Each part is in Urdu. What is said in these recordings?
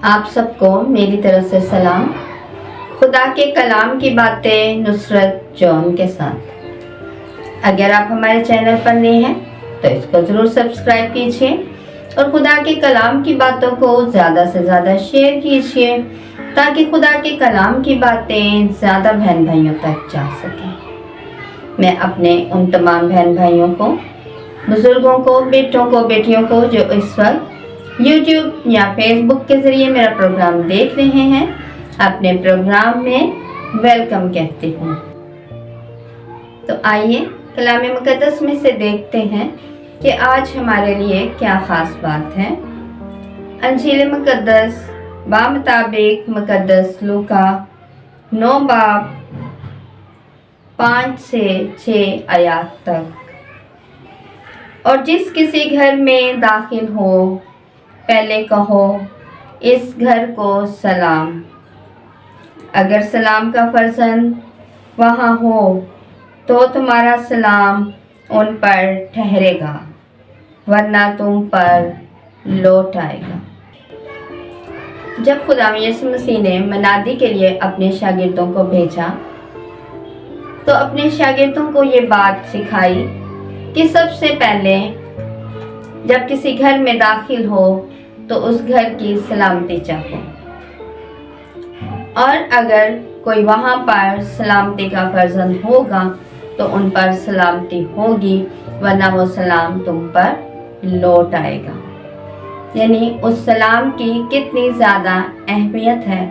آپ سب کو میری طرف سے سلام۔ خدا کے کلام کی باتیں نصرت جون کے ساتھ۔ اگر آپ ہمارے چینل پر نئے ہیں تو اس کو ضرور سبسکرائب کیجیے اور خدا کے کلام کی باتوں کو زیادہ سے زیادہ شیئر کیجیے تاکہ خدا کے کلام کی باتیں زیادہ بہن بھائیوں تک جا سکیں۔ میں اپنے ان تمام بہن بھائیوں کو، بزرگوں کو، بیٹوں کو، بیٹیوں کو جو اس وقت یوٹیوب یا فیس بک کے ذریعے میرا پروگرام دیکھ رہے ہیں، اپنے پروگرام میں ویلکم کہتی ہوں۔ تو آئیے کلام مقدس میں سے دیکھتے ہیں کہ آج ہمارے لیے کیا خاص بات ہے۔ انجیل مقدس بمطابق مقدس لوکا 9 باب 5 سے 6 آیات تک۔ اور جس کسی گھر میں داخل ہو پہلے کہو اس گھر کو سلام۔ اگر سلام کا فرزند وہاں ہو تو تمہارا سلام ان پر ٹھہرے گا ورنہ تم پر لوٹ آئے گا۔ جب خدا یسوع مسیح نے منادی کے لیے اپنے شاگردوں کو بھیجا تو اپنے شاگردوں کو یہ بات سکھائی کہ سب سے پہلے جب کسی گھر میں داخل ہو تو اس گھر کی سلامتی چاہو، اور اگر کوئی وہاں پر سلامتی کا فرزند ہوگا تو ان پر سلامتی ہوگی ورنہ وہ سلام تم پر لوٹ آئے گا۔ یعنی اس سلام کی کتنی زیادہ اہمیت ہے۔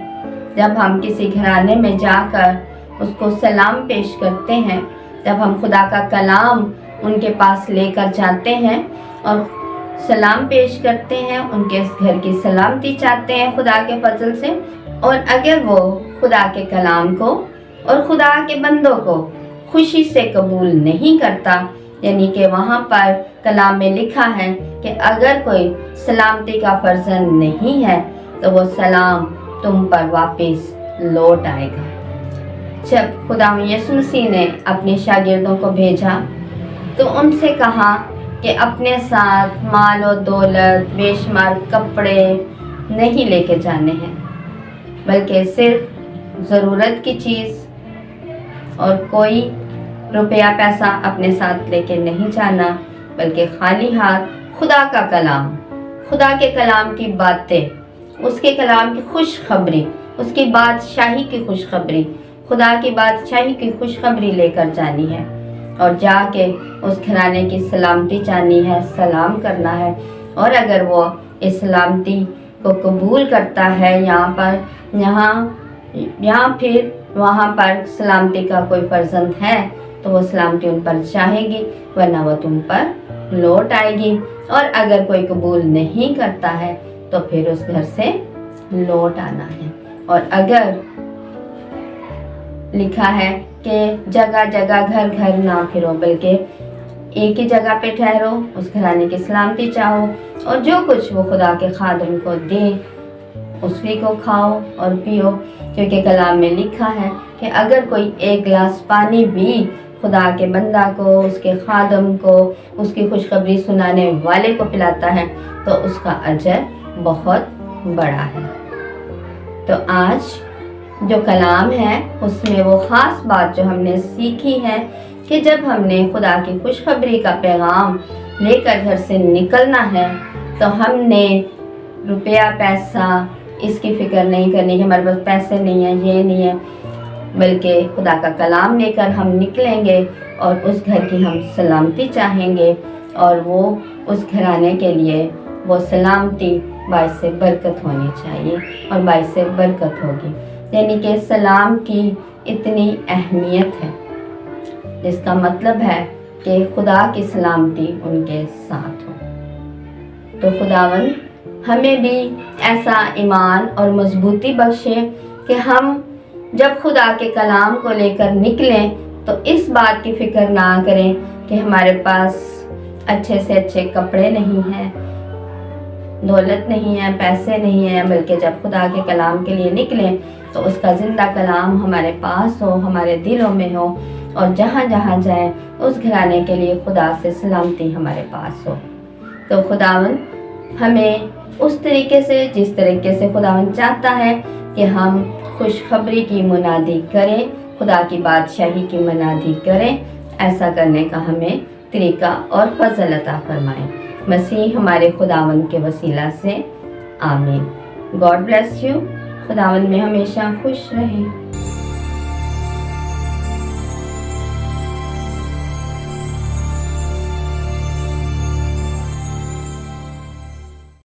جب ہم کسی گھرانے میں جا کر اس کو سلام پیش کرتے ہیں، جب ہم خدا کا کلام ان کے پاس لے کر جاتے ہیں اور سلام پیش کرتے ہیں، ان کے اس گھر کی سلامتی چاہتے ہیں خدا کے فضل سے، اور اگر وہ خدا کے کلام کو اور خدا کے بندوں کو خوشی سے قبول نہیں کرتا، یعنی کہ وہاں پر کلام میں لکھا ہے کہ اگر کوئی سلامتی کا فرزند نہیں ہے تو وہ سلام تم پر واپس لوٹ آئے گا۔ جب خدا یسوع مسیح نے اپنے شاگردوں کو بھیجا تو ان سے کہا کہ اپنے ساتھ مال و دولت، بے شمار کپڑے نہیں لے کے جانے ہیں، بلکہ صرف ضرورت کی چیز، اور کوئی روپیہ پیسہ اپنے ساتھ لے کے نہیں جانا، بلکہ خالی ہاتھ خدا کا کلام، خدا کے کلام کی باتیں، اس کے کلام کی خوشخبری، اس کی بادشاہی کی خوشخبری، خدا کی بادشاہی کی خوشخبری لے کر جانی ہے، اور جا کے اس گھرانے کی سلامتی چاہنی ہے، سلام کرنا ہے۔ اور اگر وہ اس سلامتی کو قبول کرتا ہے یہاں پھر وہاں پر سلامتی کا کوئی فرزند ہے تو وہ سلامتی ان پر چاہے گی ورنہ وہ تم پر لوٹ آئے گی، اور اگر کوئی قبول نہیں کرتا ہے تو پھر اس گھر سے لوٹ آنا ہے۔ اور اگر لکھا ہے کہ جگہ جگہ گھر گھر نہ پھرو، بلکہ ایک ہی جگہ پہ ٹھہرو، اس گھرانے کی سلامتی چاہو، اور جو کچھ وہ خدا کے خادم کو دے اسی کو کھاؤ اور پیو، کیونکہ کلام میں لکھا ہے کہ اگر کوئی ایک گلاس پانی بھی خدا کے بندہ کو، اس کے خادم کو، اس کی خوشخبری سنانے والے کو پلاتا ہے تو اس کا اجر بہت بڑا ہے۔ تو آج جو کلام ہے اس میں وہ خاص بات جو ہم نے سیکھی ہے کہ جب ہم نے خدا کی خوشخبری کا پیغام لے کر گھر سے نکلنا ہے تو ہم نے روپیہ پیسہ اس کی فکر نہیں کرنی کہ ہمارے پاس پیسے نہیں ہیں، یہ نہیں ہے، بلکہ خدا کا کلام لے کر ہم نکلیں گے اور اس گھر کی ہم سلامتی چاہیں گے، اور وہ اس گھرانے کے لیے وہ سلامتی باعث برکت ہونی چاہیے اور باعث برکت ہوگی۔ یعنی کہ سلام کی اتنی اہمیت ہے، جس کا مطلب ہے کہ خدا کی سلامتی ان کے ساتھ ہو۔ تو خداوند ہمیں بھی ایسا ایمان اور مضبوطی بخشے کہ ہم جب خدا کے کلام کو لے کر نکلیں تو اس بات کی فکر نہ کریں کہ ہمارے پاس اچھے سے اچھے کپڑے نہیں ہیں، دولت نہیں ہے، پیسے نہیں ہیں، بلکہ جب خدا کے کلام کے لیے نکلیں تو اس کا زندہ کلام ہمارے پاس ہو، ہمارے دلوں میں ہو، اور جہاں جہاں جائیں اس گھرانے کے لیے خدا سے سلامتی ہمارے پاس ہو۔ تو خداوند ہمیں اس طریقے سے جس طریقے سے خداوند چاہتا ہے کہ ہم خوشخبری کی منادی کریں، خدا کی بادشاہی کی منادی کریں، ایسا کرنے کا ہمیں طریقہ اور فضل عطا فرمائے۔ مسیح ہمارے خداوند کے وسیلہ سے آمین۔ God bless you. خداوند میں ہمیشہ خوش رہیں۔